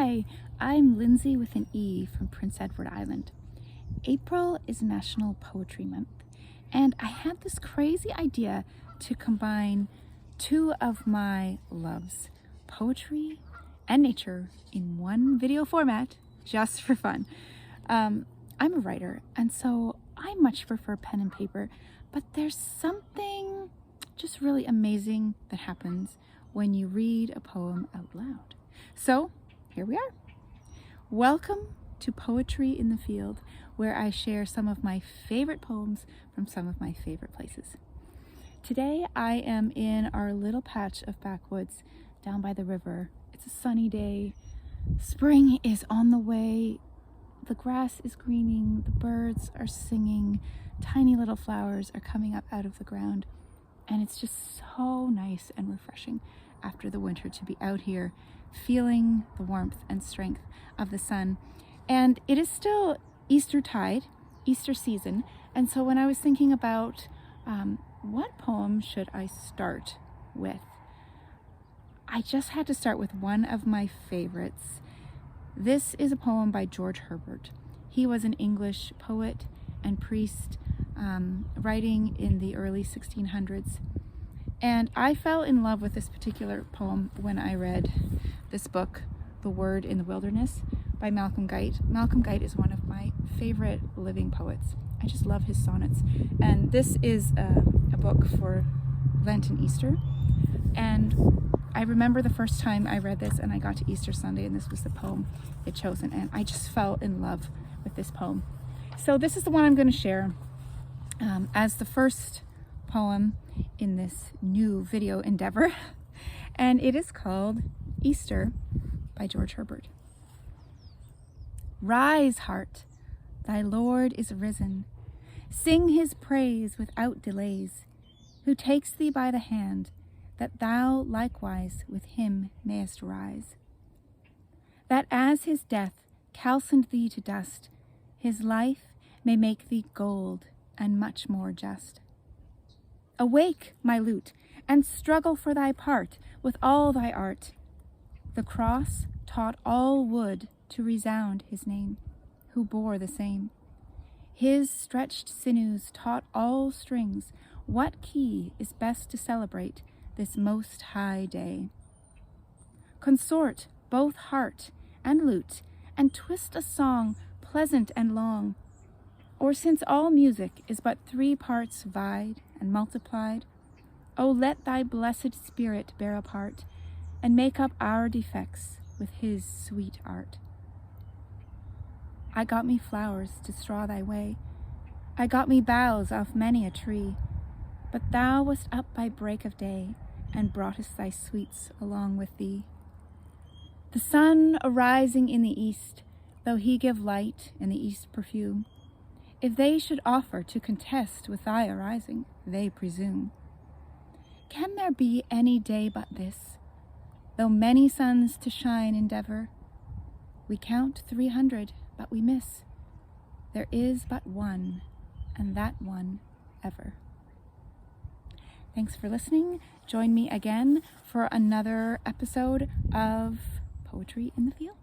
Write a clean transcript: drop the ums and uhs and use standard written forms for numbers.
Hi, I'm Lindsay with an E from Prince Edward Island. April is National Poetry Month, and I had this crazy idea to combine two of my loves, poetry and nature, in one video format just for fun. I'm a writer, and so I much prefer pen and paper, but there's something just really amazing that happens when you read a poem out loud. So here we are. Welcome to Poetry in the Field, where I share some of my favorite poems from some of my favorite places. Today I am in our little patch of backwoods down by the river. It's a sunny day. Spring is on the way. The grass is greening, the birds are singing, tiny little flowers are coming up out of the ground, and it's just so nice and refreshing after the winter to be out here feeling the warmth and strength of the sun. And it is still Eastertide, Easter season, and so when I was thinking about what poem should I start with, I just had to start with one of my favorites. This is a poem by George Herbert. He was an English poet and priest writing in the early 1600s. And I fell in love with this particular poem when I read this book, The Word in the Wilderness by Malcolm Guite. Malcolm Guite is one of my favorite living poets. I just love his sonnets. And this is a book for Lent and Easter. And I remember the first time I read this and I got to Easter Sunday and this was the poem it chosen, and I just fell in love with this poem. So this is the one I'm going to share as the first poem in this new video endeavor, and it is called Easter by George Herbert. Rise, heart, thy Lord is risen. Sing his praise without delays, who takes thee by the hand, that thou likewise with him mayest rise. That as his death calcined thee to dust, his life may make thee gold and much more just. Awake, my lute, and struggle for thy part with all thy art. The cross taught all wood to resound his name, who bore the same. His stretched sinews taught all strings what key is best to celebrate this most high day. Consort both heart and lute, and twist a song pleasant and long. Or since all music is but three parts vied and multiplied, O let thy blessed spirit bear a part, and make up our defects with his sweet art. I got me flowers to straw thy way, I got me boughs off many a tree, but thou wast up by break of day, and broughtest thy sweets along with thee. The sun arising in the east, though he give light and the east perfume, if they should offer to contest with thy arising, they presume. Can there be any day but this, though many suns to shine endeavor? We count 300, but we miss. There is but one, and that one ever. Thanks for listening. Join me again for another episode of Poetry in the Field.